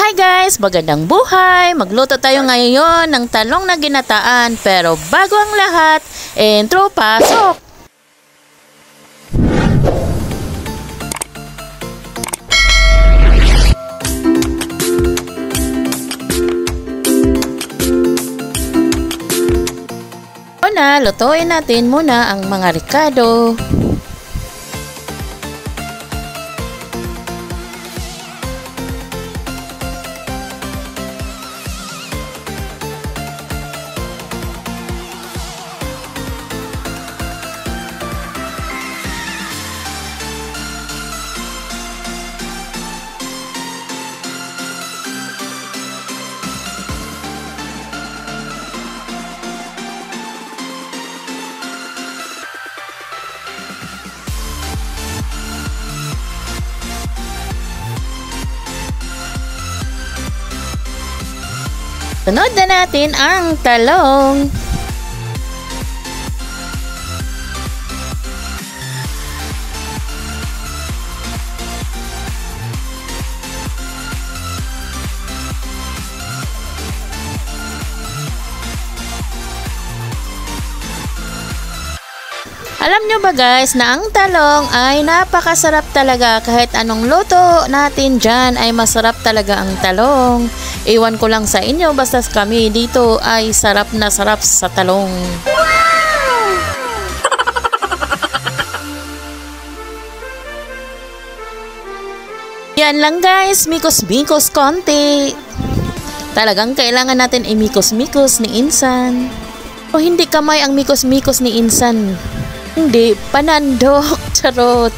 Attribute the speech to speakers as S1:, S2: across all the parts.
S1: Hi guys! Magandang buhay! Magluto tayo ngayon ng talong na ginataan. Pero bago ang lahat, intro, pasok! Una, lutuin natin muna ang mga ricado. Sunod na natin ang talong. Alam nyo ba guys na ang talong ay napakasarap talaga, kahit anong luto natin dyan ay masarap talaga ang talong. Iwan ko lang sa inyo, basta kami dito ay sarap na sarap sa talong. Wow! Yan lang guys, mikos-mikos konti. Talagang kailangan natin imikos-mikos ni Insan. O hindi kamay ang mikos-mikos ni Insan. Hindi, panandok, charot.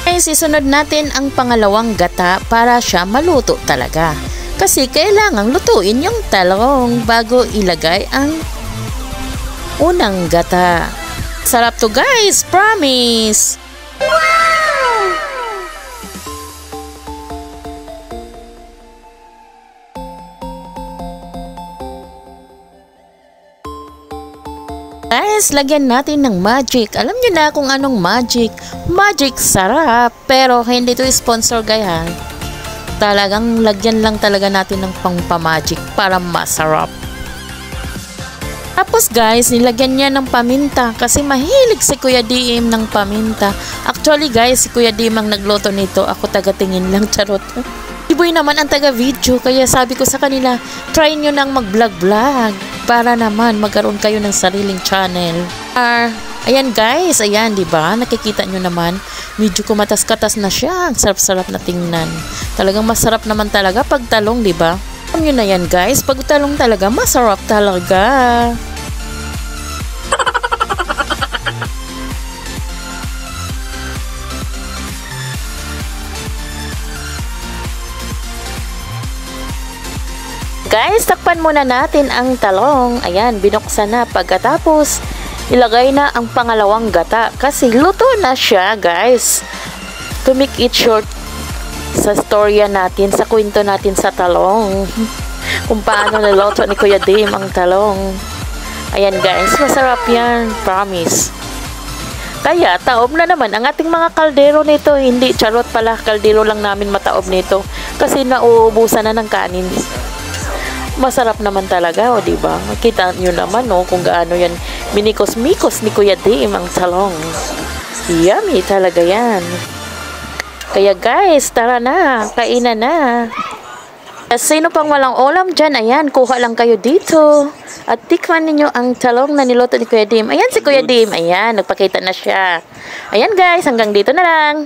S1: Ay, sisunod natin ang pangalawang gata para siya maluto talaga. Kasi kailangang lutuin yung talong bago ilagay ang unang gata. Sarap to guys, promise! Wow! Guys, lagyan natin ng magic. Alam niyo na kung anong magic. Magic sarap. Pero hindi to sponsor gaya. Talagang lagyan lang talaga natin ng pang-magic para masarap. Tapos guys, nilagyan niya ng paminta kasi mahilig si Kuya DM ng paminta. Actually guys, si Kuya DM ang nagluto nito. Ako taga-tingin lang, charot. Iboy naman ang taga-video, kaya sabi ko sa kanila, try nyo nang mag-vlog-vlog para naman magkaroon kayo ng sariling channel. Ayan guys, ayan, di ba? Nakikita nyo naman, medyo kumatas-katas na siya. Ang sarap-sarap na tingnan. Talagang masarap naman talaga pag talong, di ba? Alam nyo na yan guys, pag talong talaga, masarap talaga. Guys, takpan muna natin ang talong. Ayan, binuksan na. Pagkatapos, ilagay na ang pangalawang gata. Kasi luto na siya, guys. To make it short, sa storya natin, sa kwento natin sa talong. Kung paano niluto ni Kuya Dim ang talong. Ayan, guys. Masarap yan. Promise. Kaya, taob na naman ang ating mga kaldero nito. Hindi, charot pala. Kaldero lang namin mataob nito. Kasi nauubusan na ng kanin. Masarap naman talaga, o diba? Makita nyo naman, no, kung gaano yan minikos-mikos ni Kuya Dim ang talong. Yummy talaga yan. Kaya guys, tara na, kainan na. Sino pang walang ulam dyan, ayan, kuha lang kayo dito. At tikman ninyo ang talong na niluto ni Kuya Dim. Ayan si Kuya Dim, ayan, nagpakita na siya. Ayan guys, hanggang dito na lang.